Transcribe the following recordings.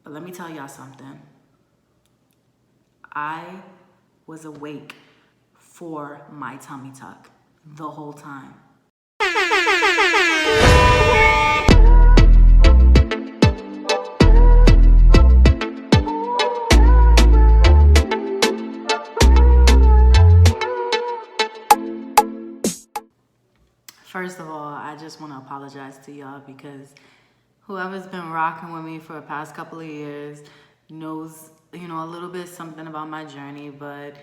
But let me tell y'all something. I was awake for my tummy tuck the whole time. First of all, I just want to apologize to y'all because whoever's been rocking with me for the past couple of years knows, a little bit something about my journey. But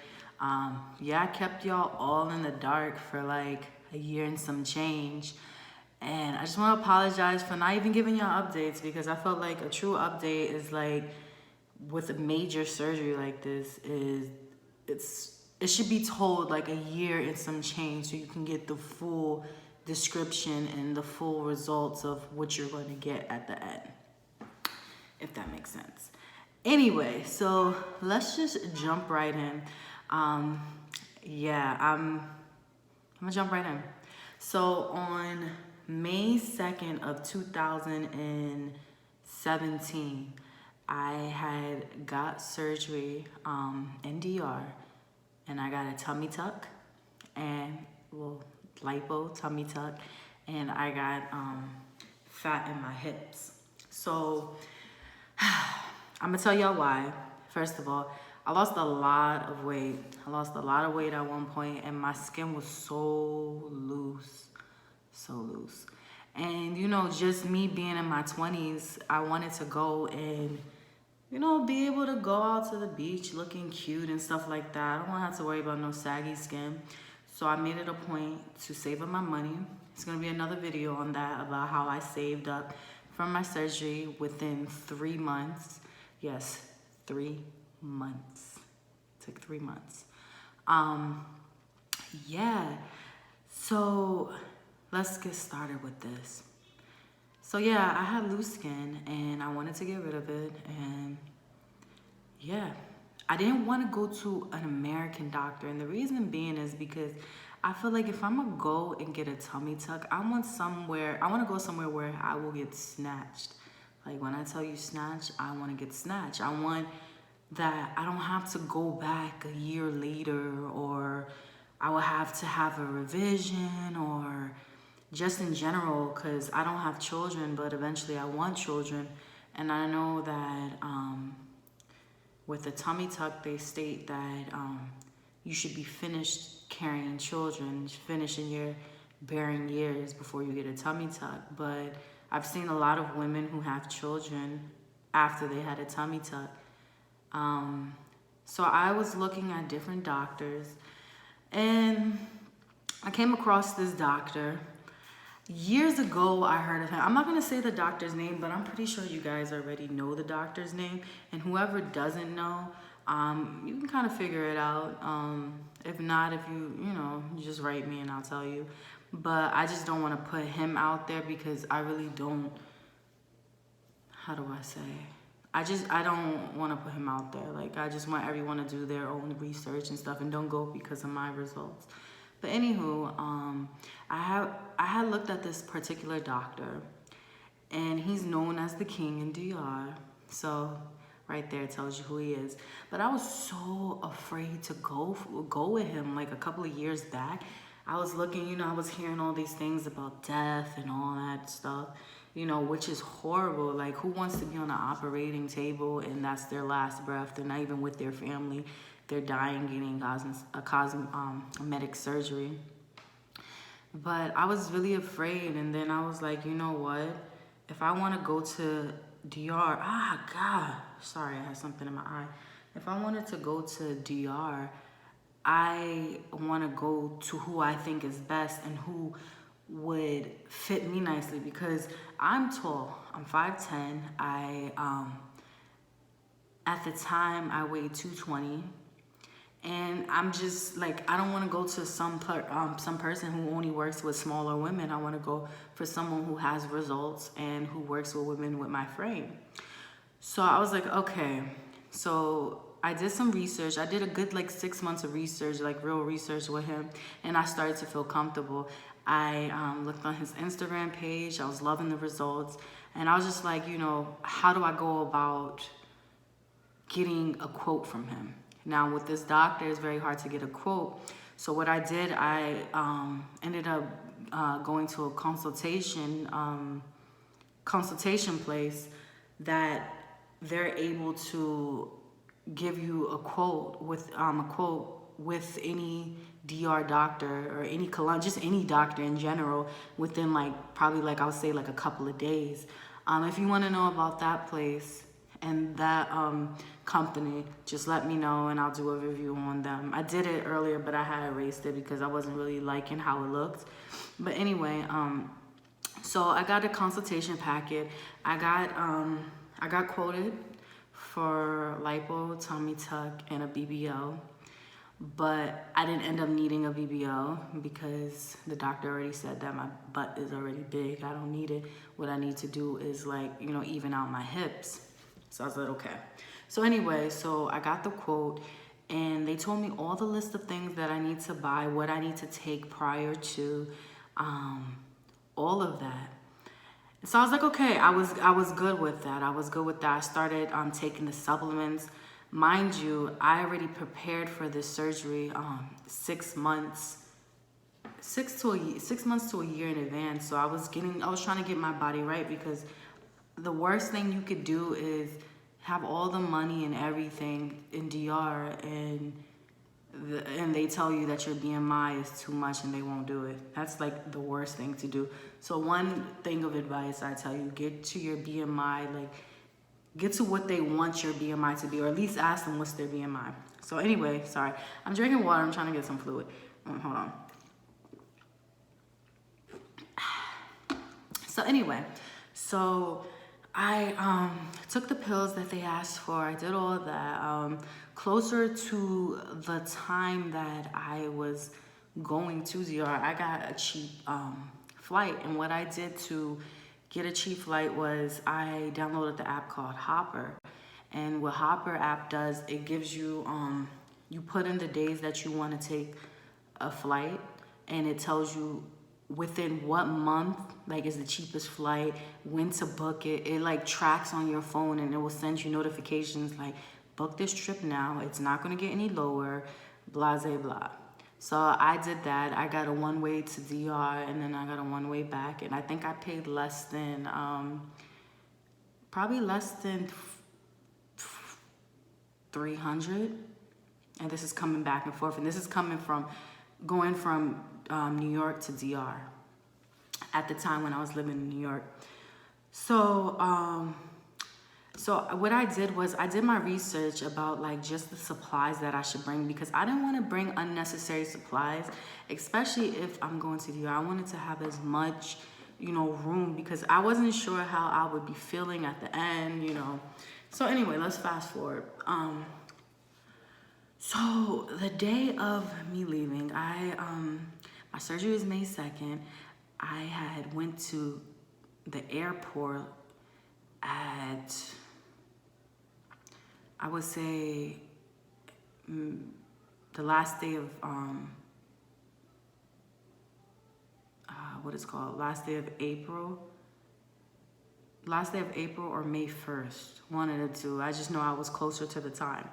yeah, I kept y'all all in the dark for like a year and some change. And I just want to apologize for not even giving y'all updates, because I felt like a true update is like, with a major surgery like this, it should be told like a year and some change, so you can get the full description and the full results of what you're going to get at the end, if that makes sense. Anyway, so let's just jump right in. I'm gonna jump right in. So on May 2nd of 2017, I had got surgery in DR, and I got a tummy tuck and LIPO tummy tuck, and I got fat in my hips. So I'm gonna tell y'all why. First of all, I lost a lot of weight. I lost a lot of weight at one point, and my skin was so loose. And just me being in my 20s, I wanted to go and be able to go out to the beach looking cute and stuff like that. I don't want to have to worry about no saggy skin. So I made it a point to save up my money. It's going to be another video on that, about how I saved up from my surgery within 3 months. Yes, 3 months. It took 3 months. Yeah. So let's get started with this. So yeah, I had loose skin and I wanted to get rid of it. And yeah, I didn't want to go to an American doctor. And the reason being is because I feel like if I'm going to go and get a tummy tuck, I want to go somewhere where I will get snatched. Like when I tell you snatch, I want to get snatched. I want that I don't have to go back a year later, or I will have to have a revision, or just in general, because I don't have children, but eventually I want children. And I know that with the tummy tuck, they state that you should be finished carrying children, finishing your bearing years before you get a tummy tuck. But I've seen a lot of women who have children after they had a tummy tuck. So I was looking at different doctors, and I came across this doctor. Years ago, I heard of him. I'm not going to say the doctor's name, but I'm pretty sure you guys already know the doctor's name. And whoever doesn't know, you can kind of figure it out. If not, if you just write me and I'll tell you. But I just don't want to put him out there, because I really don't, how do I say? I don't want to put him out there. Like, I just want everyone to do their own research and stuff, and don't go because of my results. But anywho, I had looked at this particular doctor, and he's known as the king in DR. So right there tells you who he is. But I was so afraid to go with him. Like a couple of years back, I was looking, I was hearing all these things about death and all that stuff, which is horrible. Like, who wants to be on an operating table and that's their last breath? They're not even with their family. They're dying, getting cosmetic surgery. But I was really afraid, and then I was like, you know what? If I want to go to DR, sorry, I had something in my eye. If I wanted to go to DR, I want to go to who I think is best and who would fit me nicely, because I'm tall. I'm 5'10". At the time, I weighed 220. And I'm just like, I don't want to go to some person who only works with smaller women. I want to go for someone who has results and who works with women with my frame. So I was like, okay. So I did some research. I did a good 6 months of research, real research with him. And I started to feel comfortable. I looked on his Instagram page. I was loving the results. And I was just like, you know, how do I go about getting a quote from him? Now with this doctor, it's very hard to get a quote. So what I did, I ended up going to a consultation place that they're able to give you a quote with any DR doctor or any just any doctor in general within like probably like I would say like a couple of days. If you want to know about that place and that company, just let me know and I'll do a review on them. I did it earlier, but I had erased it because I wasn't really liking how it looked. But anyway, so I got a consultation packet. I got quoted for LIPO, Tummytuck, and a BBL. But I didn't end up needing a BBL because the doctor already said that my butt is already big. I don't need it. What I need to do is like, you know, even out my hips. So I was like, okay. So anyway, so I got the quote and they told me all the list of things that I need to buy, what I need to take prior to, all of that. So I was like, okay, I was good with that. I started taking the supplements. Mind you, I already prepared for this surgery 6 months to a year in advance. So I was trying to get my body right, because the worst thing you could do is have all the money and everything in DR and they tell you that your BMI is too much and they won't do it. That's like the worst thing to do. So one thing of advice I tell you, get to your BMI, like get to what they want your BMI to be, or at least ask them what's their BMI. So anyway, sorry, I'm drinking water. I'm trying to get some fluid. Hold on. So anyway, so I took the pills that they asked for. I did all of that. Closer to the time that I was going to DR, I got a cheap flight. And what I did to get a cheap flight was I downloaded the app called Hopper. And what Hopper app does, it gives you, you put in the days that you want to take a flight, and it tells you within what month like is the cheapest flight, when to book it. It like tracks on your phone and it will send you notifications like, book this trip now, it's not going to get any lower, blah, blah, blah. So I did that. I got a one-way to DR and then I got a one-way back, and I think I paid less than probably less than 300. And this is coming back and forth, and this is coming from going from New York to DR at the time when I was living in New York. So so what I did was I did my research about like just the supplies that I should bring, because I didn't want to bring unnecessary supplies, especially if I'm going to DR. I wanted to have as much, you know, room, because I wasn't sure how I would be feeling at the end, you know. So anyway, let's fast forward. So the day of me leaving, my surgery was May 2nd. I had went to the airport at, I would say, the last day of, last day of April or May 1st, one of the two. I just know I was closer to the time.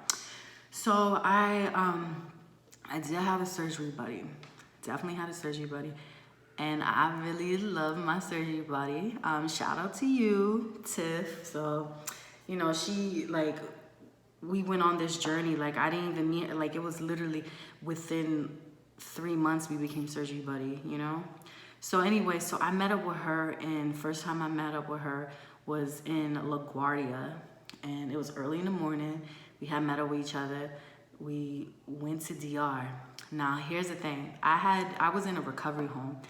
So I did have a surgery buddy, definitely had a surgery buddy. And I really love my surgery buddy. Shout out to you, Tiff. So, you know, she, like, we went on this journey. Like, I didn't even meet, like, it was literally within 3 months we became surgery buddy, you know? So anyway, so I met up with her, and first time I met up with her was in LaGuardia, and it was early in the morning. We had met up with each other. We went to DR. Now, here's the thing. I was in a recovery home.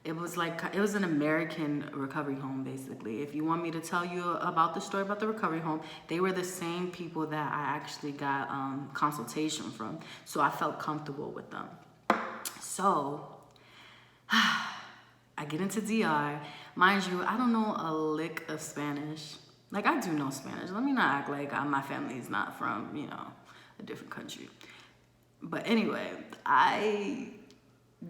It was an American recovery home, basically. If you want me to tell you about the story about the recovery home, they were the same people that I actually got consultation from. So I felt comfortable with them. So I get into DR. Mind you, I don't know a lick of Spanish. Like, I do know Spanish. Let me not act like my family is not from, you know, a different country. But anyway, I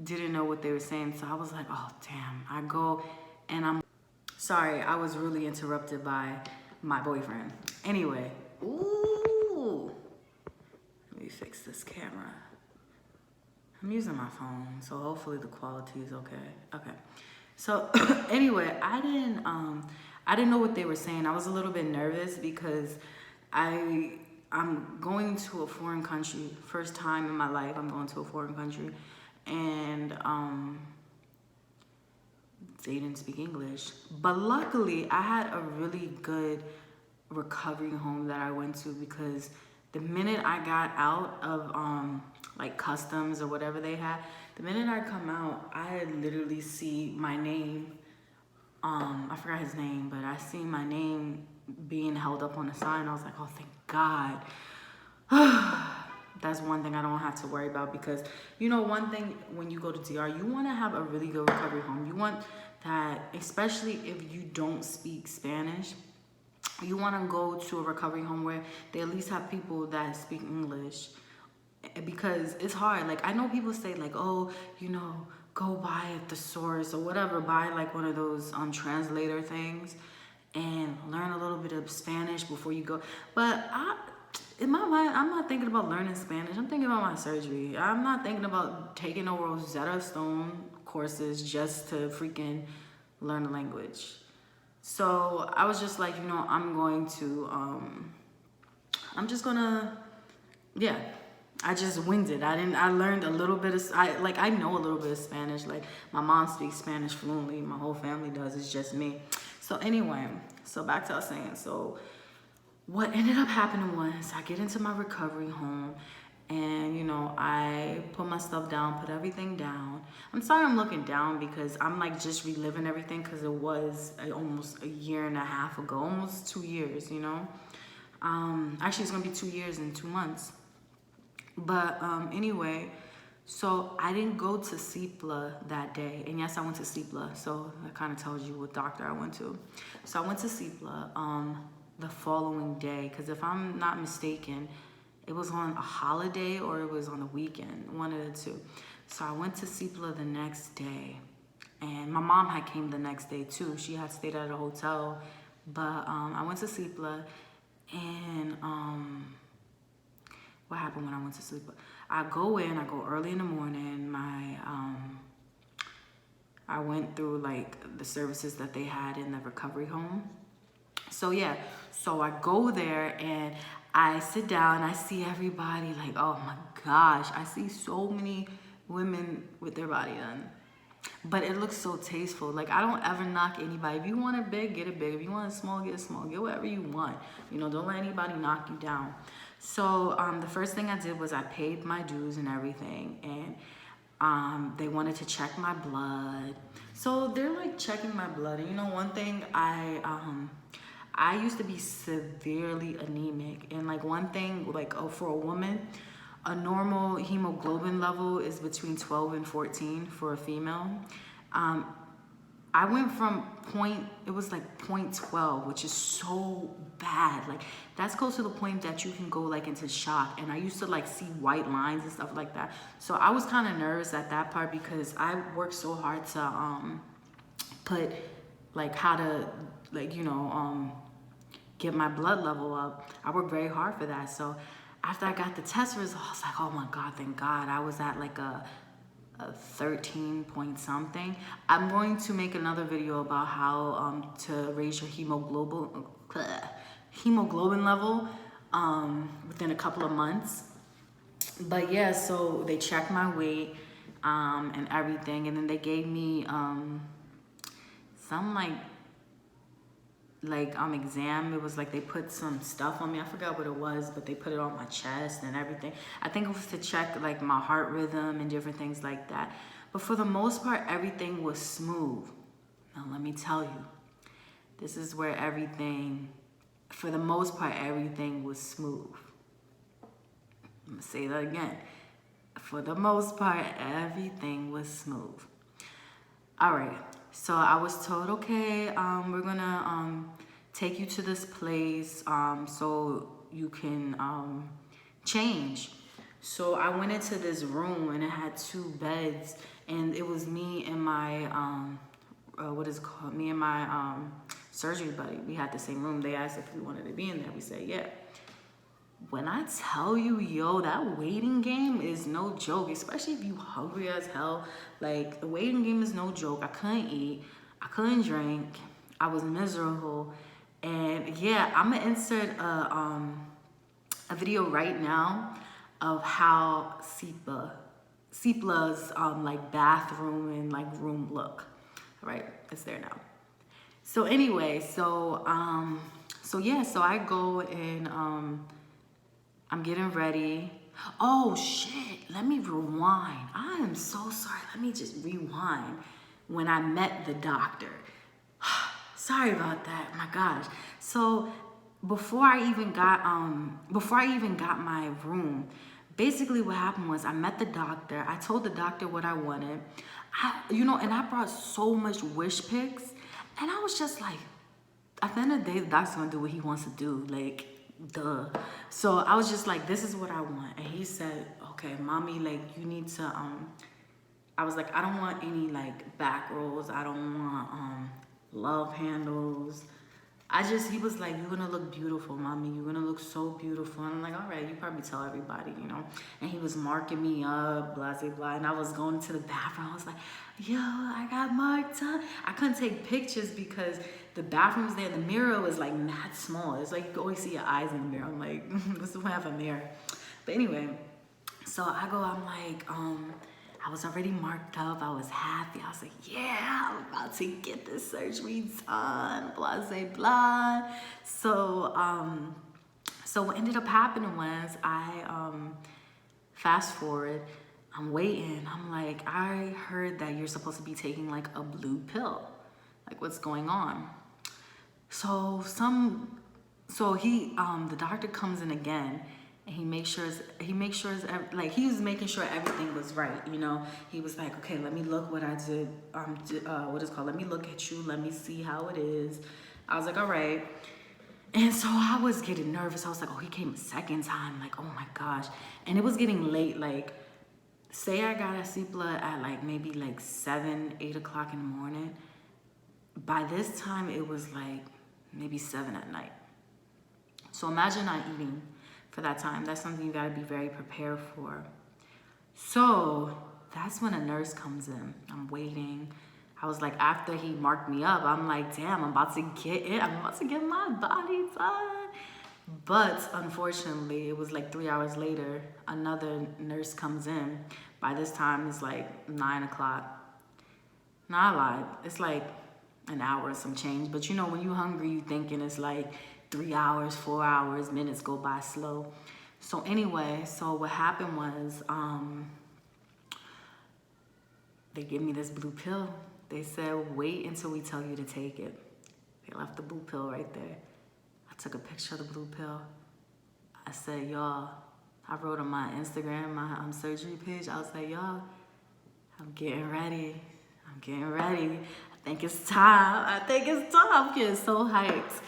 didn't know what they were saying, so I was like, oh damn. I go and Sorry, I was really interrupted by my boyfriend. Anyway, ooh, let me fix this camera. I'm using my phone, so hopefully the quality is okay. Okay. So anyway, I didn't know what they were saying. I was a little bit nervous because I'm going to a foreign country. First time in my life I'm going to a foreign country, and they didn't speak English. But luckily I had a really good recovery home that I went to, because the minute I got out of like customs or whatever they had, the minute I come out, I literally see my name. I forgot his name, but I see my name being held up on a sign. I was like, oh, thank God. That's one thing I don't have to worry about, because, you know, one thing when you go to DR, you want to have a really good recovery home. You want that, especially if you don't speak Spanish, you want to go to a recovery home where they at least have people that speak English, because it's hard. Like, I know people say like, oh, you know, go buy a thesaurus or whatever, buy like one of those translator things and learn a little bit of Spanish before you go. But in my mind, I'm not thinking about learning Spanish. I'm thinking about my surgery. I'm not thinking about taking no Rosetta Stone courses just to freaking learn a language. So I was just like, you know, I'm just gonna, yeah. I just winged it. I learned a little bit of, I know a little bit of Spanish. Like, my mom speaks Spanish fluently. My whole family does. It's just me. So anyway, so back to us saying, so what ended up happening was I get into my recovery home, and, you know, I put my stuff down, put everything down. I'm sorry I'm looking down, because I'm like just reliving everything, because it was almost a year and a half ago, almost 2 years, you know. Actually, it's gonna be 2 years and 2 months. But anyway, so I didn't go to CIPLA that day. And yes, I went to CIPLA, so that kind of tells you what doctor I went to. So I went to CIPLA the following day, because if I'm not mistaken, it was on a holiday or it was on a weekend, one of the two. So I went to CIPLA the next day, and my mom had came the next day too. She had stayed at a hotel, but I went to CIPLA, and what happened when I went to sleep? I go early in the morning. I went through like the services that they had in the recovery home. So yeah, so I go there and I sit down. I see everybody like, oh my gosh, I see so many women with their body done. But it looks so tasteful. Like, I don't ever knock anybody. If you want it big, get it big. If you want it small, get it small. Get whatever you want. You know, don't let anybody knock you down. So the first thing I did was I paid my dues and everything. And they wanted to check my blood. So they're like checking my blood. And you know, one thing, I used to be severely anemic. And like one thing, like for a woman, a normal hemoglobin level is between 12 and 14 for a female. I went from it was like 0.12, which is so bad. Like, that's close to the point that you can go like into shock. And I used to like see white lines and stuff like that. So I was kind of nervous at that part, because I worked so hard to put like how to like, you know, get my blood level up. I worked very hard for that. So after I got the test results, I was like, oh my God, thank God. I was at like a 13 point something. I'm going to make another video about how to raise your hemoglobin level within a couple of months. But yeah, so they checked my weight and everything, and then they gave me some exam. It was like they put some stuff on me. I forgot what it was, but they put it on my chest and everything. I think it was to check like my heart rhythm and different things like that. But for the most part, everything was smooth. Now let me tell you, this is where for the most part, everything was smooth. I'm gonna say that again. For the most part, everything was smooth. All right. So I was told, okay, we're gonna take you to this place so you can change. So I went into this room, and it had 2 beds, and it was me and my me and my surgery buddy, we had the same room. They asked if we wanted to be in there. We said, yeah. When I tell you, yo, that waiting game is no joke, especially if you hungry as hell. Like, the waiting game is no joke. I couldn't eat. I couldn't drink. I was miserable. And yeah, I'm gonna insert a video right now of how Sipla's like bathroom and like room look. All right, it's there now. So anyway, so yeah, so I go and I'm getting ready. Oh shit, let me rewind. I am so sorry. Let me just rewind when I met the doctor. Sorry about that, my gosh. So before I even got my room, basically what happened was I met the doctor. I told the doctor what I wanted. And I brought so much wish pics, and I was just like, at the end of the day, the doctor's gonna do what he wants to do, like, duh. So I was just like, this is what I want. And he said, okay, mommy, like, you need to, I was like, I don't want any, like, back rolls. I don't want, love handles. He was like, you're gonna look beautiful, mommy. You're gonna look so beautiful. And I'm like, all right, you probably tell everybody, you know. And he was marking me up, blah, blah, blah. And I was going to the bathroom. I was like, yo, I got marked up. I couldn't take pictures because the bathroom's there. The mirror was like mad small. It's like you can always see your eyes in the mirror. I'm like, what's the point of a mirror? But anyway, so I'm like, I was already marked up. I was happy. I was like, yeah, I'm about to get this surgery done, blah, blah, blah. So what ended up happening was fast forward, I'm waiting. I'm like, I heard that you're supposed to be taking like a blue pill. Like, what's going on? So the doctor comes in again. And he makes sure like he was making sure everything was right, you know. He was like, okay, let me look what I did. Let me look at you. Let me see how it is. I was like, all right. And so I was getting nervous. I was like, oh, he came a second time. Like, oh my gosh. And it was getting late. Like, say I got a Cipla at like maybe like 7, 8 o'clock in the morning. By this time, it was like maybe 7 at night. So imagine not eating for that time. That's something you gotta be very prepared for. So that's when a nurse comes in. I'm waiting. I was like, after he marked me up, I'm like, damn, I'm about to get it. I'm about to get my body done. But unfortunately, it was like 3 hours later, another nurse comes in. By this time, it's like 9 o'clock. Not a lot. It's like an hour or some change. But you know, when you're hungry, you thinking it's like 3 hours, 4 hours, minutes go by slow. So anyway, so what happened was, they gave me this blue pill. They said, wait until we tell you to take it. They left the blue pill right there. I took a picture of the blue pill. I said, y'all, I wrote on my Instagram, my surgery page, I was like, y'all, I'm getting ready. I'm getting ready. I think it's time. I'm getting so hyped.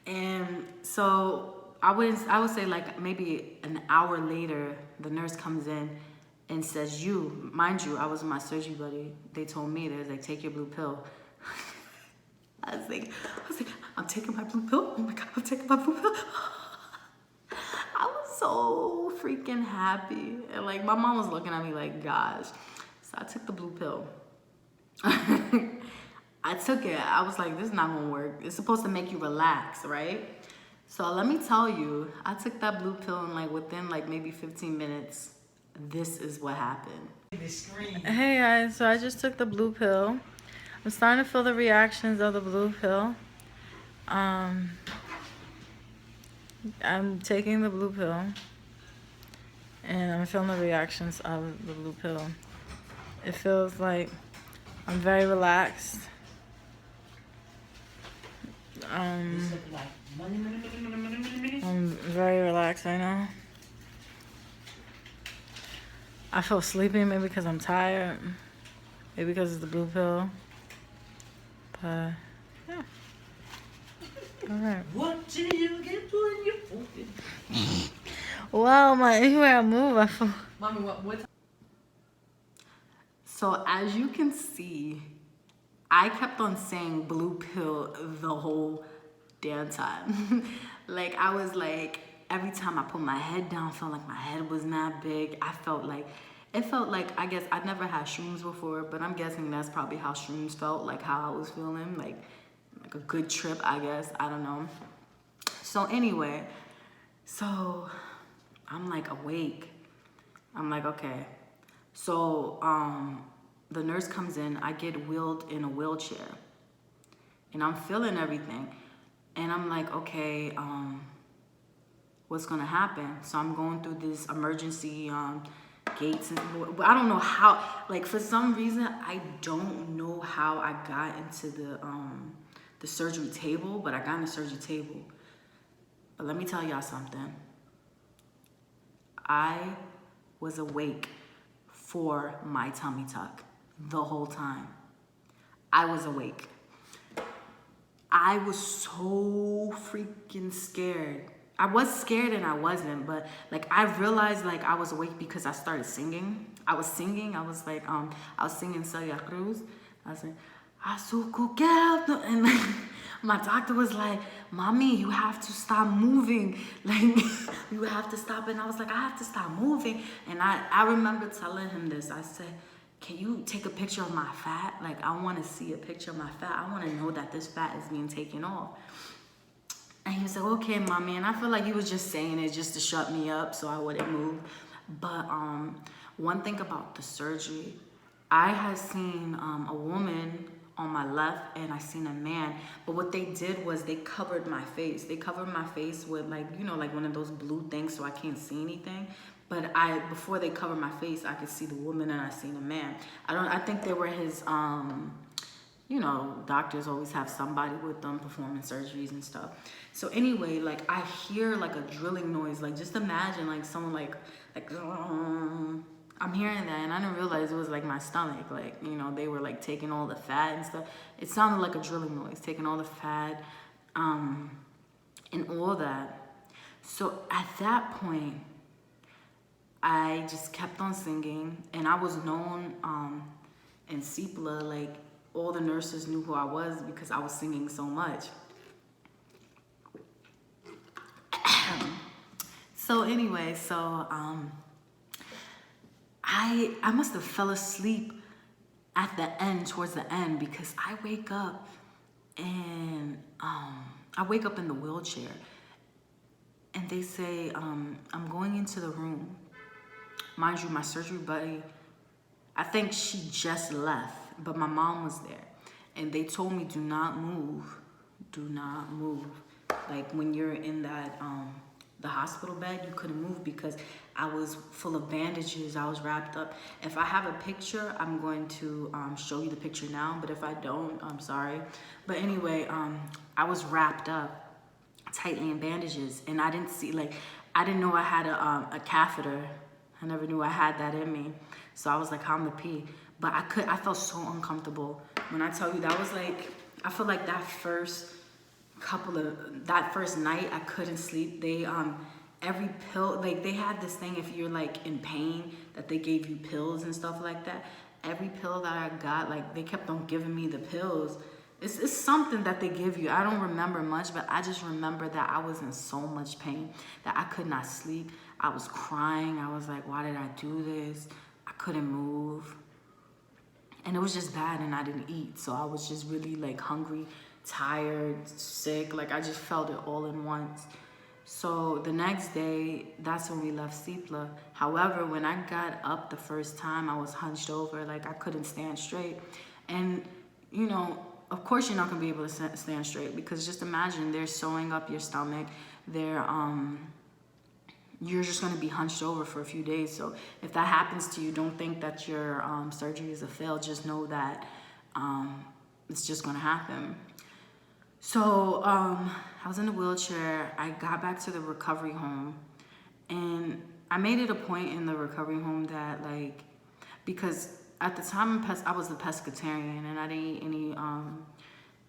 And so I would say like maybe an hour later, the nurse comes in and says, mind you, I was with my surgery buddy. They told me, they're like, take your blue pill. I was like, I'm taking my blue pill. Oh my God, I'm taking my blue pill. I was so freaking happy. And like, my mom was looking at me like, gosh. So I took the blue pill. I took it. I was like, this is not gonna work. It's supposed to make you relax, right? So let me tell you, I took that blue pill and like within like maybe 15 minutes, this is what happened. Hey guys, so I just took the blue pill. I'm starting to feel the reactions of the blue pill. I'm taking the blue pill and I'm feeling the reactions of the blue pill. It feels like I'm very relaxed. I'm very relaxed, I know. I feel sleepy, maybe because I'm tired. Maybe because it's the blue pill. But, yeah. Alright. What do you get when you open? Wow, anywhere I move, I feel... Mommy, what? So, as you can see, I kept on saying blue pill the whole damn time. Like, I was like, every time I put my head down, I felt like my head was not big. It felt like, I guess I'd never had shrooms before, but I'm guessing that's probably how shrooms felt, like how I was feeling, like a good trip, I guess. I don't know. So anyway, so I'm like awake. I'm like, okay. So the nurse comes in, I get wheeled in a wheelchair, and I'm feeling everything. And I'm like, okay, what's gonna happen? So I'm going through this emergency gates, and I don't know how, like, for some reason, I don't know how I got into the surgery table, but I got in the surgery table. But let me tell y'all something. I was awake for my tummy tuck the whole time. I was awake. I was so freaking scared. I was scared and I wasn't, but like I realized like I was awake because I started singing. I was singing. I was like, I was singing Celia Cruz. I was like, and like my doctor was like, "Mommy, you have to stop moving. Like you have to stop." And I was like, "I have to stop moving." And I remember telling him this. I said, "Can you take a picture of my fat? Like I want to see a picture of my fat. I want to know that this fat is being taken off." And he was like, "Okay, Mommy." And I feel like he was just saying it just to shut me up so I wouldn't move. But one thing about the surgery, I had seen a woman on my left and I seen a man, but what they did was they covered my face. They covered my face with like, you know, like one of those blue things so I can't see anything. But before they covered my face, I could see the woman and I seen a man. I think they were his, you know, doctors always have somebody with them performing surgeries and stuff. So anyway, like I hear like a drilling noise. Like just imagine like someone like I'm hearing that and I didn't realize it was like my stomach. Like, you know, they were like taking all the fat and stuff. It sounded like a drilling noise, taking all the fat and all that. So at that point, I just kept on singing, and I was known in CPLA, like all the nurses knew who I was because I was singing so much. So anyway, I must have fell asleep at the end, towards the end, because I wake up and I wake up in the wheelchair, and they say I'm going into the room. Mind you, my surgery buddy, I think she just left, but my mom was there. And they told me, do not move. Do not move. Like when you're in that, the hospital bed, you couldn't move because I was full of bandages. I was wrapped up. If I have a picture, I'm going to show you the picture now. But if I don't, I'm sorry. But anyway, I was wrapped up tightly in bandages. And I didn't see, like, I didn't know I had a catheter. I never knew I had that in me. So I was like, how am I gonna pee? But I felt so uncomfortable. When I tell you, that was like, I feel like that first night I couldn't sleep. They, every pill, like they had this thing, if you're like in pain, that they gave you pills and stuff like that. Every pill that I got, like they kept on giving me the pills. It's something that they give you. I don't remember much, but I just remember that I was in so much pain that I could not sleep. I was crying. I was like, why did I do this? I couldn't move. And it was just bad, and I didn't eat. So I was just really like hungry, tired, sick. Like I just felt it all in once. So the next day, that's when we left CPLA. However, when I got up the first time, I was hunched over. Like I couldn't stand straight. And, you know, of course you're not gonna be able to stand straight, because just imagine they're sewing up your stomach. You're just gonna be hunched over for a few days. So if that happens to you, don't think that your surgery is a fail. Just know that it's just gonna happen. So I was in a wheelchair. I got back to the recovery home, and I made it a point in the recovery home that, like, because at the time I was a pescatarian and I didn't eat any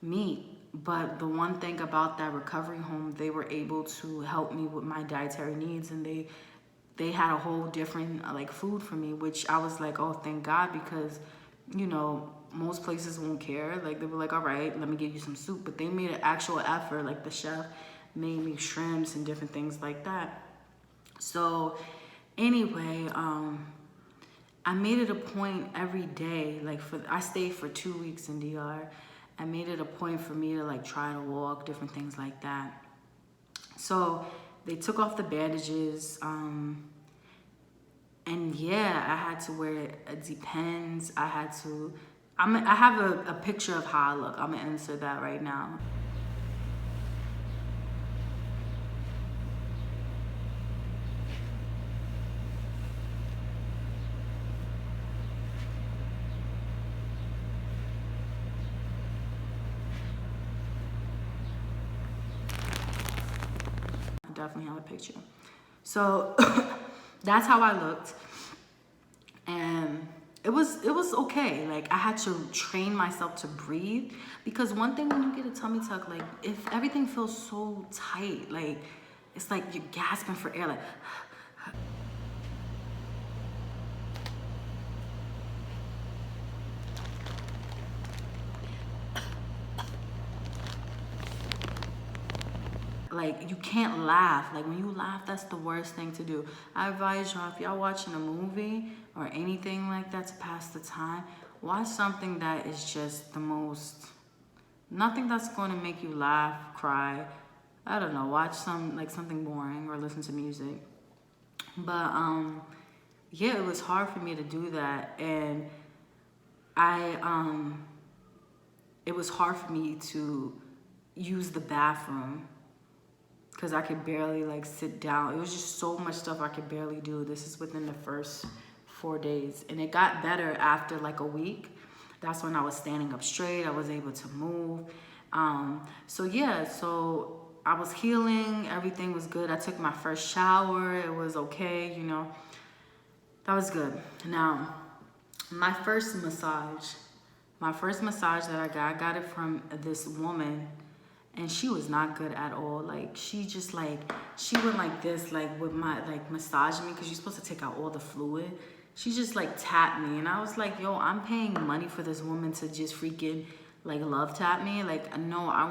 meat. But the one thing about that recovery home, they were able to help me with my dietary needs, and they had a whole different like food for me, which I was like, oh, thank God, because, you know, most places won't care. Like, they were like, all right, let me give you some soup. But they made an actual effort. Like, the chef made me shrimps and different things like that. So anyway, I made it a point every day. Like, I stayed for 2 weeks in DR. I made it a point for me to like try to walk, different things like that. So they took off the bandages. And yeah, I had to wear it depends. I have a picture of how I look. I'm gonna insert that right now. I definitely have a picture. So that's how I looked. And it was okay. Like, I had to train myself to breathe, because one thing when you get a tummy tuck, like, if everything feels so tight, like, it's like you're gasping for air, like, like, you can't laugh. Like, when you laugh, that's the worst thing to do. I advise y'all, if y'all watching a movie or anything like that to pass the time, watch something that is just the most, nothing that's going to make you laugh, cry. I don't know, watch something boring, or listen to music. But yeah, it was hard for me to do that. And it was hard for me to use the bathroom, because I could barely like sit down. It was just so much stuff I could barely do. This is within the first 4 days. And it got better after like a week. That's when I was standing up straight. I was able to move. So yeah, so I was healing. Everything was good. I took my first shower. It was okay, you know. That was good. Now, my first massage that I got it from this woman. And she was not good at all. Like, she just like, she went like this, like with my, like massaging me, because you're supposed to take out all the fluid. She just like tapped me. And I was like, yo, I'm paying money for this woman to just freaking like love tap me. Like, no, I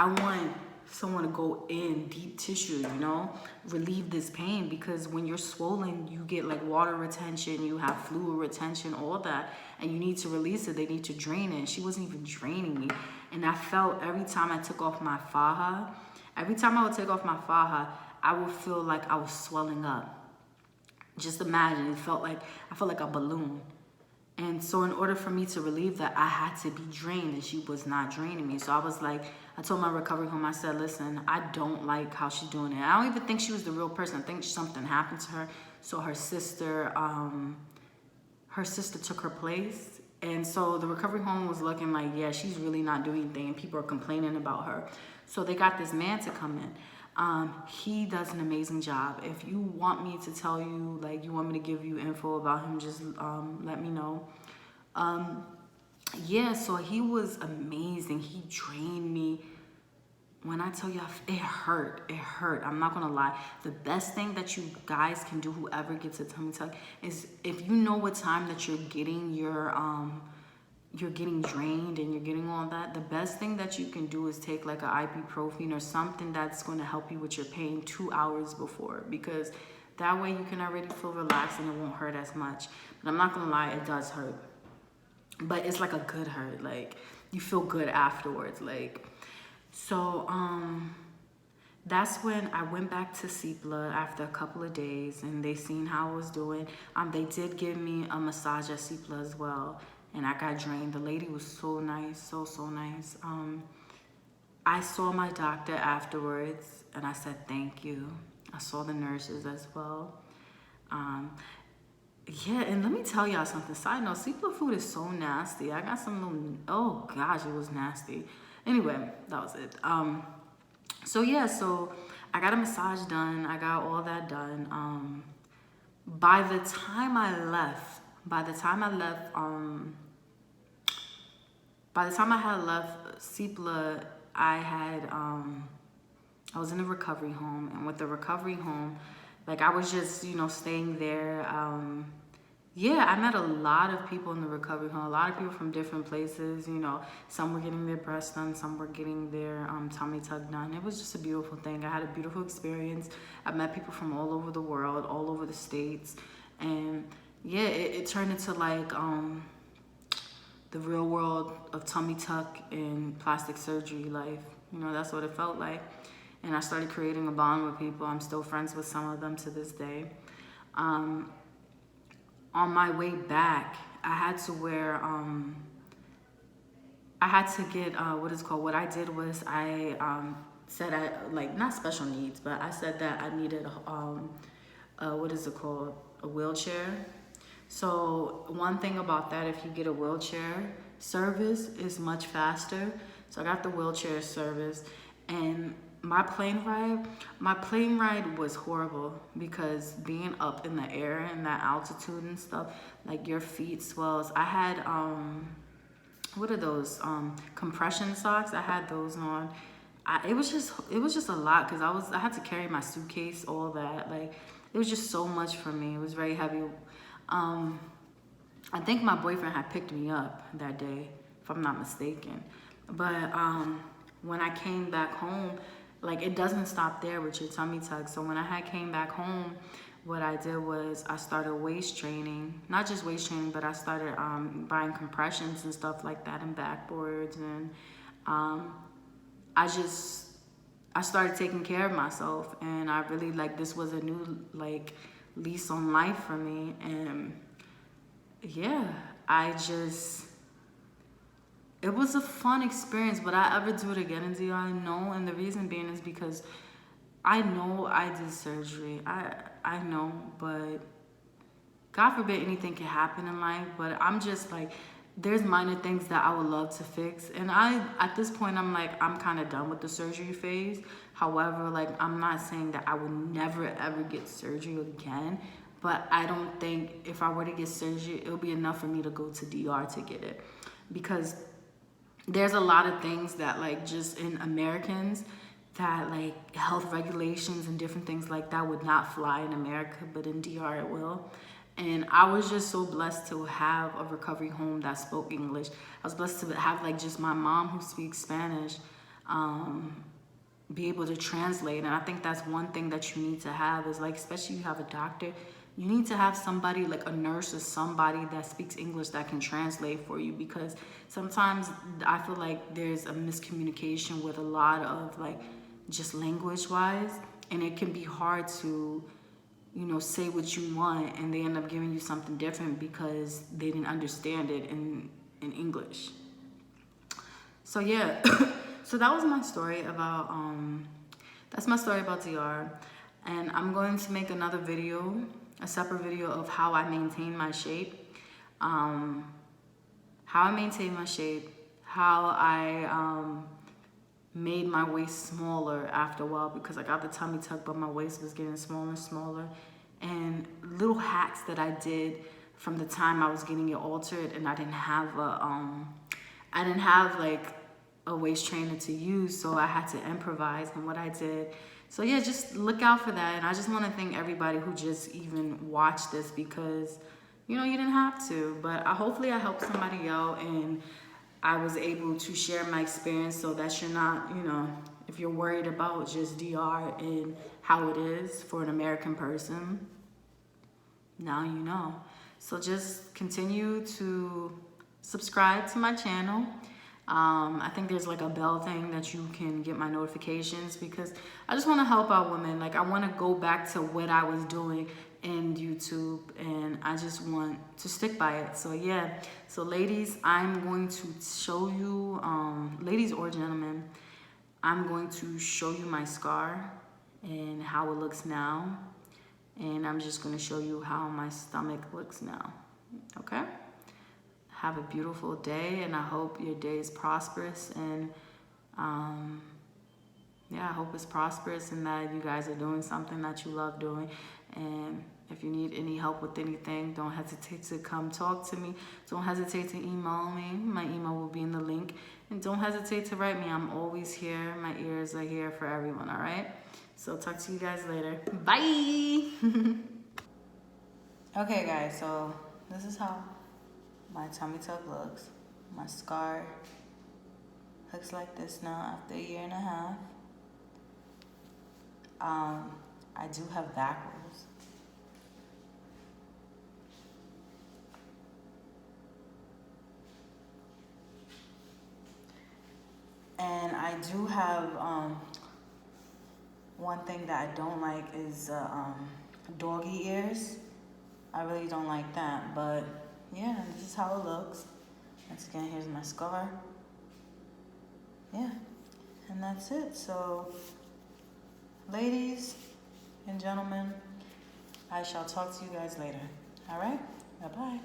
want someone to go in deep tissue, you know, relieve this pain, because when you're swollen, you get like water retention, you have fluid retention, all that, and you need to release it. They need to drain it. She wasn't even draining me. And I felt every time I took off my faja, I would feel like I was swelling up. Just imagine, I felt like a balloon. And so in order for me to relieve that, I had to be drained, and she was not draining me. So I was like, I told my recovery home, I said, listen, I don't like how she's doing it. I don't even think she was the real person. I think something happened to her. So her sister took her place. And so the recovery home was looking like, yeah, she's really not doing anything, and people are complaining about her. So they got this man to come in. He does an amazing job. If you want me to tell you, like, you want me to give you info about him, just let me know. Yeah, so he was amazing. He drained me. When I tell you, it hurt. I'm not gonna lie. The best thing that you guys can do, whoever gets a tummy tuck, is if you know what time that you're getting you're getting drained and you're getting all that, the best thing that you can do is take like an ibuprofen or something that's going to help you with your pain 2 hours before, because that way you can already feel relaxed and it won't hurt as much. But I'm not gonna lie, it does hurt, but it's like a good hurt. Like, you feel good afterwards. Like, so that's when I went back to CPLA after a couple of days, and they seen how I was doing. They did give me a massage at CPLA as well, and I got drained. The lady was so nice, so nice. I saw my doctor afterwards, and I said thank you. I saw the nurses as well. Yeah, and let me tell y'all something. Side note, CPLA food is so nasty. I got some little, oh gosh, it was nasty. Anyway, that was it. So yeah, so I got a massage done. I got all that done. By the time I had left CPLA, I was in a recovery home, and with the recovery home, like, I was just, you know, staying there. yeah, I met a lot of people in the recovery home, a lot of people from different places. You know, some were getting their breasts done, some were getting their tummy tuck done. It was just a beautiful thing. I had a beautiful experience. I met people from all over the world, all over the states. And yeah, it turned into like the real world of tummy tuck and plastic surgery life. You know, that's what it felt like. And I started creating a bond with people. I'm still friends with some of them to this day. On my way back, I had to wear, I had to get, what I did was I said I, like, not special needs, but I said that I needed, a wheelchair. So one thing about that, if you get a wheelchair service, is much faster. So I got the wheelchair service, and my plane ride was horrible because being up in the air and that altitude and stuff, like your feet swells. I had what are those compression socks? I had those on. It was just a lot because I had to carry my suitcase, all that. Like, it was just so much for me. It was very heavy. I think my boyfriend had picked me up that day, if I'm not mistaken. But when I came back home, like, it doesn't stop there with your tummy tuck. So when I came back home, what I did was I started waist training. Not just waist training, but I started buying compressions and stuff like that and backboards. And I started taking care of myself. And I really, like, this was a new, like, lease on life for me. And yeah, it was a fun experience. Would I ever do it again in DR? No, and the reason being is because I know I did surgery. I know, but God forbid anything can happen in life. But I'm just like, there's minor things that I would love to fix. And at this point, I'm like, I'm kind of done with the surgery phase. However, like, I'm not saying that I would never, ever get surgery again. But I don't think if I were to get surgery, it'll be enough for me to go to DR to get it. Because there's a lot of things that, like, just in Americans, that, like, health regulations and different things like that would not fly in America, but in DR it will. And I was just so blessed to have a recovery home that spoke English. I was blessed to have, like, just my mom who speaks Spanish, be able to translate. And I think that's one thing that you need to have is, like, especially if you have a doctor, you need to have somebody, like a nurse or somebody that speaks English that can translate for you, because sometimes I feel like there's a miscommunication with a lot of, like, just language wise, and it can be hard to, you know, say what you want and they end up giving you something different because they didn't understand it in English. So yeah, so that was my story about, that's my story about DR. And I'm going to make another video, a separate video of how I maintain my shape, how I made my waist smaller after a while, because I got the tummy tuck, but my waist was getting smaller and smaller. And little hacks that I did from the time I was getting it altered, and I didn't have like a waist trainer to use, so I had to improvise in what I did. So yeah, just look out for that. And I just want to thank everybody who just even watched this, because, you know, you didn't have to, but hopefully I helped somebody out, and I was able to share my experience so that you're not, you know, if you're worried about just DR and how it is for an American person, now you know. So just continue to subscribe to my channel. I think there's like a bell thing that you can get my notifications, because I just want to help out women. Like, I want to go back to what I was doing in YouTube, and I just want to stick by it. So yeah, so ladies, I'm going to show you, ladies or gentlemen, I'm going to show you my scar and how it looks now, and I'm just going to show you how my stomach looks now. Okay? Have a beautiful day, and I hope your day is prosperous, and yeah, I hope it's prosperous and that you guys are doing something that you love doing. And if you need any help with anything, don't hesitate to come talk to me. Don't hesitate to email me. My email will be in the link. And don't hesitate to write me. I'm always here. My ears are here for everyone, all right? So talk to you guys later. Bye! Okay, guys, so this is how my tummy tuck looks. My scar looks like this now after a year and a half. I do have back rolls. And I do have, one thing that I don't like is doggy ears. I really don't like that, but yeah, this is how it looks. Once again, here's my scar. Yeah, and that's it. So, ladies and gentlemen, I shall talk to you guys later. All right? Bye-bye.